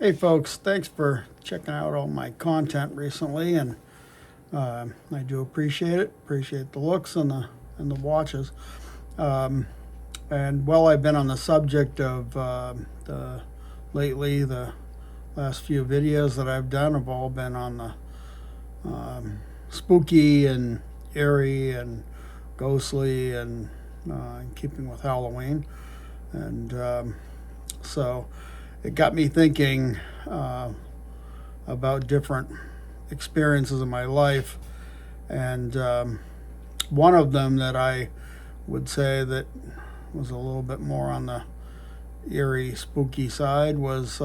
Hey folks, thanks for checking out all my content recently, and I do appreciate it. Appreciate the looks and the watches. Um, and while I've been on the subject of the lately, the last few videos that I've done have all been on the spooky and eerie and ghostly and in keeping with Halloween, and so it got me thinking about different experiences in my life, and one of them that I would say that was a little bit more on the eerie, spooky side was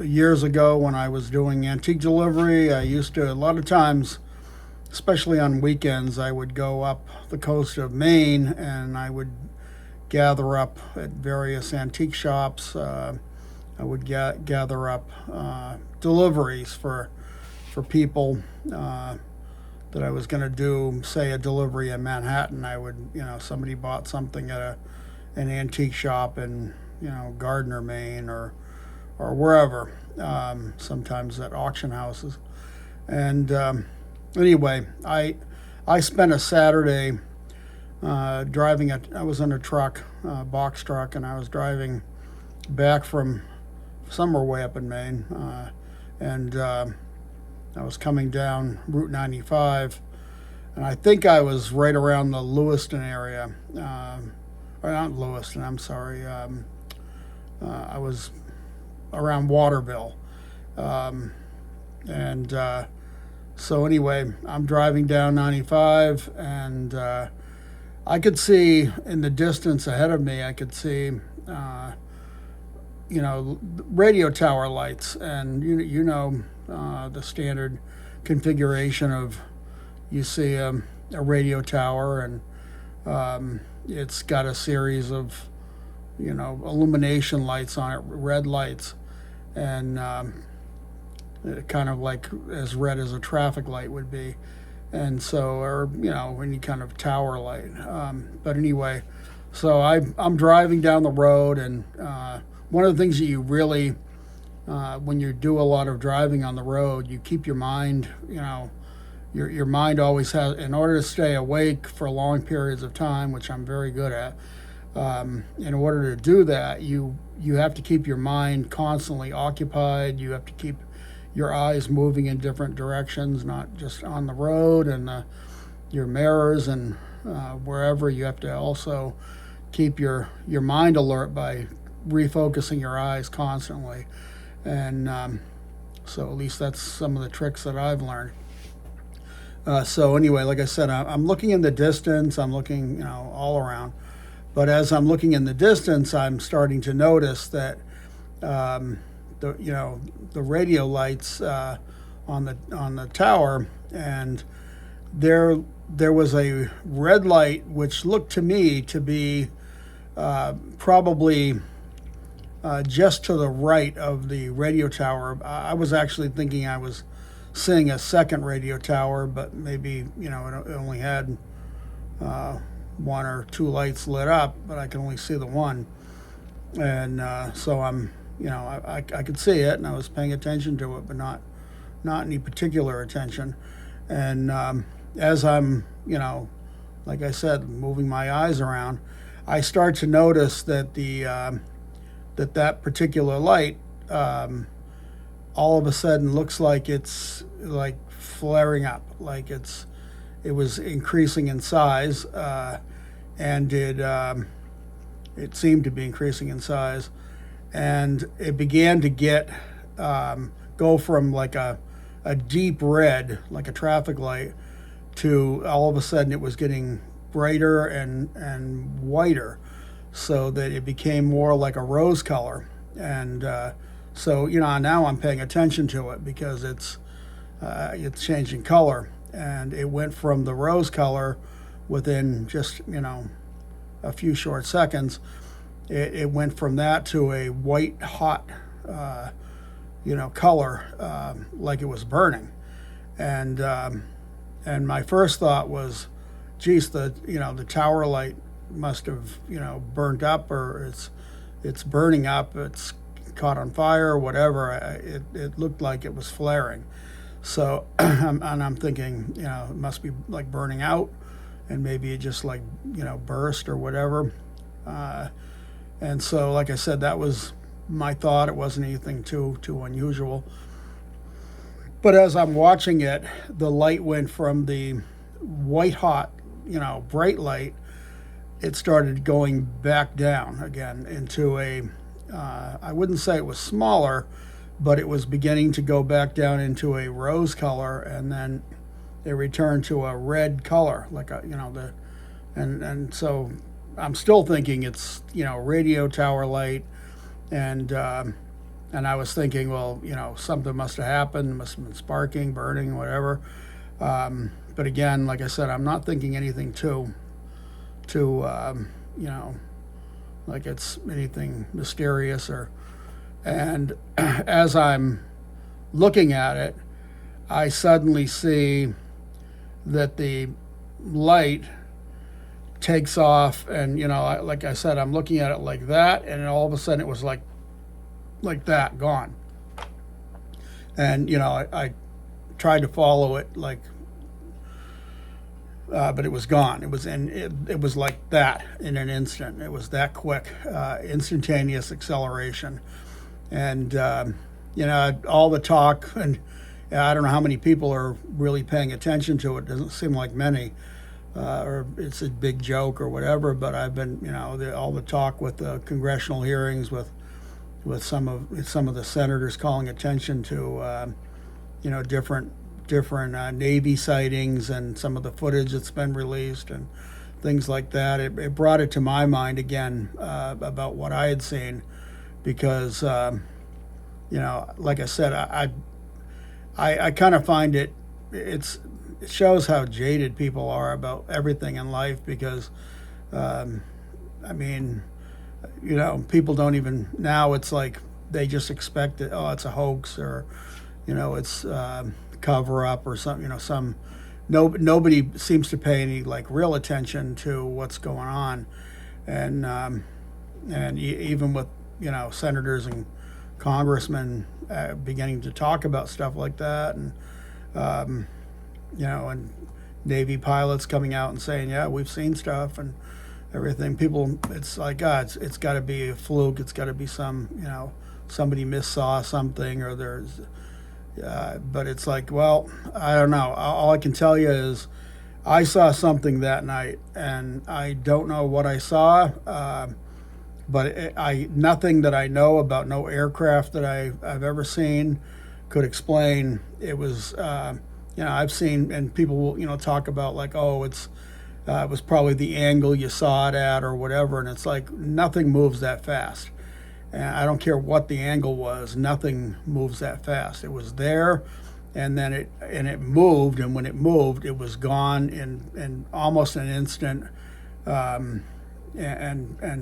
years ago when I was doing antique delivery. I used to, a lot of times, especially on weekends, I would go up the coast of Maine and I would gather up at various antique shops. I would gather up deliveries for people that I was going to do, say, a delivery in Manhattan. I would, somebody bought something at an antique shop in, Gardner, Maine, or wherever. Sometimes at auction houses. And anyway, I spent a Saturday driving I was in a truck, box truck, and I was driving back from somewhere way up in Maine, and I was coming down Route 95, and I think I was right around the Lewiston area, or not Lewiston, I'm sorry, I was around Waterville, and so anyway, I'm driving down 95, and I could see in the distance ahead of me, I could see, radio tower lights, and the standard configuration of, you see a radio tower, and it's got a series of, illumination lights on it, red lights, and kind of like as red as a traffic light would be. And so, or any kind of tower light. But anyway, so I'm driving down the road, and one of the things that you really, when you do a lot of driving on the road, you keep your mind, your mind always has, in order to stay awake for long periods of time, which I'm very good at. In order to do that, you have to keep your mind constantly occupied. You have to keep your eyes moving in different directions, not just on the road and your mirrors and wherever. You have to also keep your mind alert by refocusing your eyes constantly. And so at least that's some of the tricks that I've learned. So anyway, like I said, I'm looking in the distance. I'm looking, all around. But as I'm looking in the distance, I'm starting to notice that the radio lights on the tower, and there was a red light which looked to me to be probably just to the right of the radio tower. I was actually thinking I was seeing a second radio tower, but maybe it only had one or two lights lit up, but I could only see the one, and so I could see it, and I was paying attention to it, but not any particular attention. And as I'm, like I said, moving my eyes around, I start to notice that that particular light, all of a sudden looks like it's like flaring up, like it was increasing in size, and it seemed to be increasing in size. And it began to go from like a deep red, like a traffic light, to all of a sudden it was getting brighter and whiter, so that it became more like a rose color. And so now I'm paying attention to it because it's changing color, and it went from the rose color within just a few short seconds. It went from that to a white hot color, like it was burning. And my first thought was, geez, the tower light must have burnt up, or it's burning up. It's caught on fire or whatever. It looked like it was flaring. So, and I'm thinking, it must be like burning out, and maybe it just like, burst or whatever. And so, like I said, that was my thought. It wasn't anything too unusual. But as I'm watching it, the light went from the white hot, bright light. It started going back down again into I wouldn't say it was smaller, but it was beginning to go back down into a rose color, and then it returned to a red color, like and so I'm still thinking it's, radio tower light, and I was thinking, well, something must have happened, must have been sparking, burning, whatever. But again, like I said, I'm not thinking anything too like it's anything mysterious and as I'm looking at it, I suddenly see that the light takes off, and like I said, I'm looking at it like that, and all of a sudden it was like that, gone. And I tried to follow it, like, but it was gone. It was like that in an instant. It was that quick, instantaneous acceleration, and all the talk, and I don't know how many people are really paying attention to it. Doesn't seem like many, or it's a big joke or whatever. But I've been, all the talk with the congressional hearings with some of the senators calling attention to different Navy sightings and some of the footage that's been released and things like that. It brought it to my mind again about what I had seen, because like I said, I kind of find it shows how jaded people are about everything in life, because people don't even, now it's like they just expect it, oh, it's a hoax, or it's cover up or something. Nobody seems to pay any like real attention to what's going on, and even with senators and congressmen beginning to talk about stuff like that, and and Navy pilots coming out and saying, yeah, we've seen stuff and everything. People, it's like, it's got to be a fluke. It's got to be some, somebody missaw something, or there's. But it's like, well, I don't know. All I can tell you is I saw something that night, and I don't know what I saw, but nothing that I know about, no aircraft that I've ever seen could explain. It was, I've seen, and people will, talk about like, oh, it was probably the angle you saw it at or whatever, and it's like nothing moves that fast. And I don't care what the angle was, nothing moves that fast. It was there, and then it moved, and when it moved, it was gone in almost an instant, and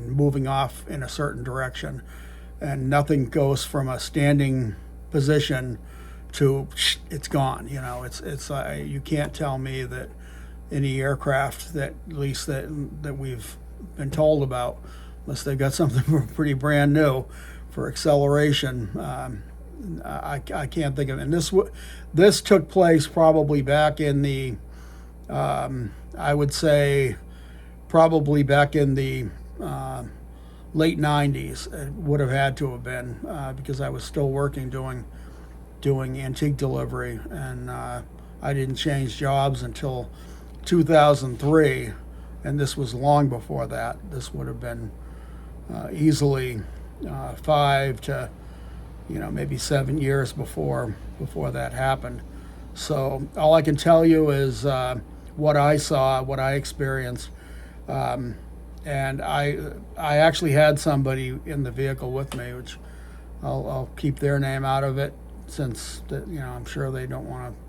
moving off in a certain direction. And nothing goes from a standing position to it's gone. It's you can't tell me that any aircraft that, at least that we've been told about, unless they've got something pretty brand new for acceleration. I can't think of it. And this took place probably back in the, I would say, probably back in the late 90s. It would have had to have been, because I was still working doing antique delivery, and I didn't change jobs until 2003, and this was long before that. This would have been easily 5 to maybe 7 years before that happened. So all I can tell you is what I saw, what I experienced, and I actually had somebody in the vehicle with me, which I'll keep their name out of it, since I'm sure they don't want to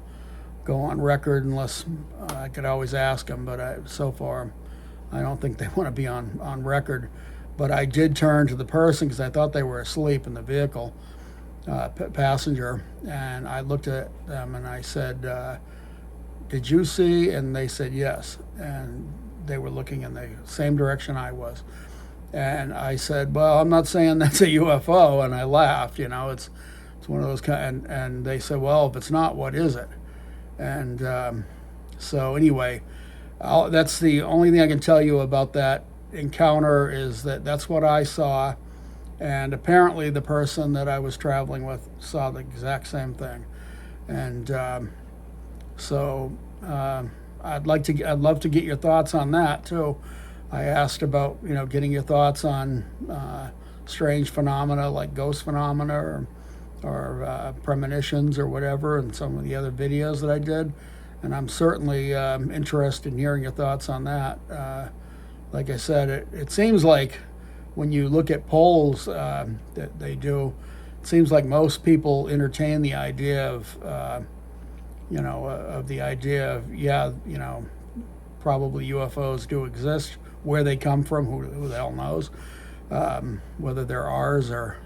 go on record, unless I could always ask them, but so far I don't think they want to be on record. But I did turn to the person, because I thought they were asleep in the vehicle, passenger, and I looked at them and I said, did you see? And they said yes, and they were looking in the same direction I was. And I said, well, I'm not saying that's a UFO, and I laughed. It's one of those kind. And they said, well, if it's not, what is it? And so anyway, that's the only thing I can tell you about that encounter, is that that's what I saw, and apparently the person that I was traveling with saw the exact same thing. And so I'd love to get your thoughts on that too. I asked about getting your thoughts on strange phenomena like ghost phenomena or premonitions or whatever, and some of the other videos that I did. And I'm certainly interested in hearing your thoughts on that. Like I said, it seems like when you look at polls that they do, it seems like most people entertain the idea of, probably UFOs do exist. Where they come from, who the hell knows? Whether they're ours or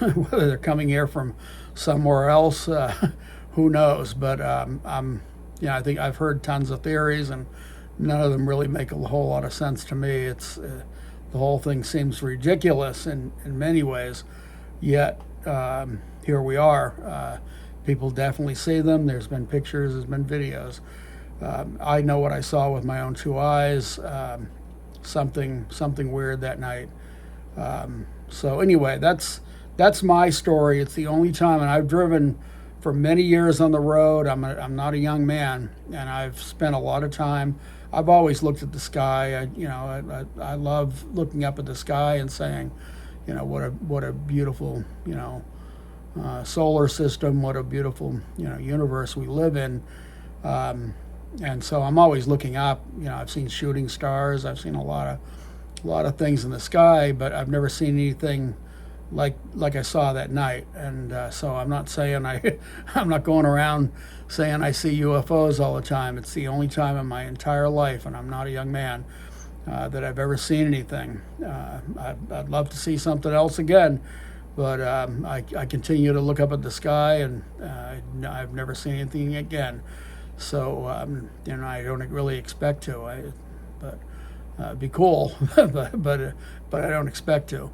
whether they're coming here from somewhere else, who knows? But I think I've heard tons of theories, and none of them really make a whole lot of sense to me. It's the whole thing seems ridiculous in many ways, yet here we are. People definitely see them. There's been pictures, there's been videos. I know what I saw with my own two eyes. Something weird that night. So anyway, that's my story. It's the only time, and I've driven for many years on the road. I'm not a young man, and I've spent a lot of time. I've always looked at the sky. I love looking up at the sky and saying, what a beautiful solar system, what a beautiful universe we live in. And so I'm always looking up. I've seen shooting stars. I've seen a lot of things in the sky, but I've never seen anything like I saw that night. And so I'm not saying I'm not going around saying I see UFOs all the time. It's the only time in my entire life, and I'm not a young man, that I've ever seen anything. I'd love to see something else again, but I continue to look up at the sky, and I've never seen anything again. So I don't really expect to. But it'd be cool, but I don't expect to.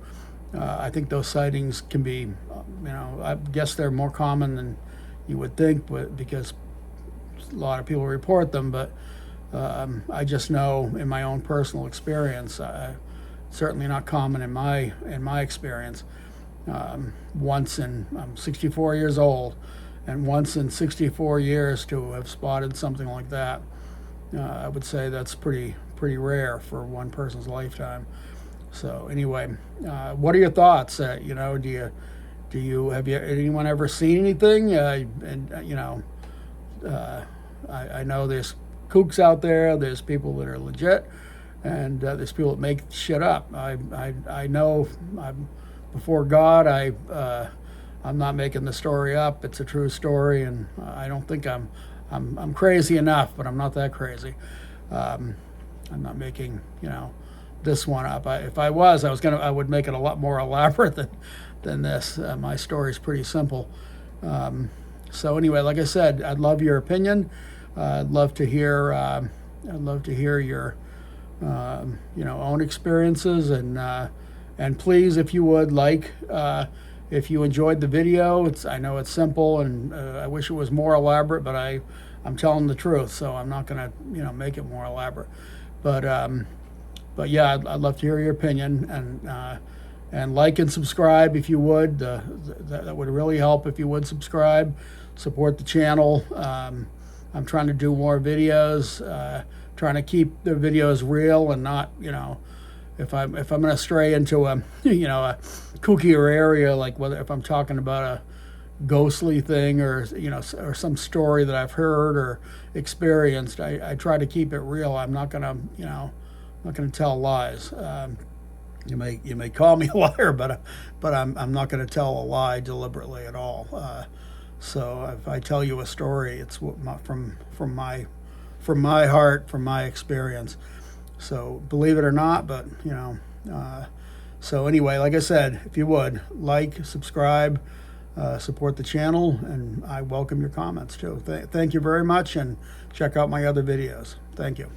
I think those sightings can be, I guess they're more common than you would think, but because a lot of people report them. But I just know in my own personal experience, certainly not common in my experience. I'm 64 years old, and once in 64 years to have spotted something like that, I would say that's pretty rare for one person's lifetime. So anyway, what are your thoughts? Have anyone ever seen anything? I know there's kooks out there. There's people that are legit, and there's people that make shit up. I know before God, I'm not making the story up. It's a true story, and I don't think I'm crazy enough, but I'm not that crazy. I'm not making this one up. If I was, I would make it a lot more elaborate than this. My story is pretty simple. So anyway, like I said, I'd love your opinion. I'd love to hear your own experiences, and please, if you would if you enjoyed the video, I know it's simple, and I wish it was more elaborate, but I'm telling the truth, so I'm not gonna make it more elaborate. But yeah, I'd love to hear your opinion, and like and subscribe if you would. That would really help if you would subscribe, support the channel. I'm trying to do more videos, trying to keep the videos real and not if I'm going to stray into a a kookier area, like if I'm talking about a ghostly thing or some story that I've heard or experienced, I try to keep it real. I'm not gonna tell lies. You may call me a liar, but I'm not going to tell a lie deliberately at all. So if I tell you a story, it's from my heart, from my experience. So believe it or not, but so anyway, like I said, if you would like, subscribe, support the channel, and I welcome your comments too. Thank you very much, and check out my other videos. Thank you.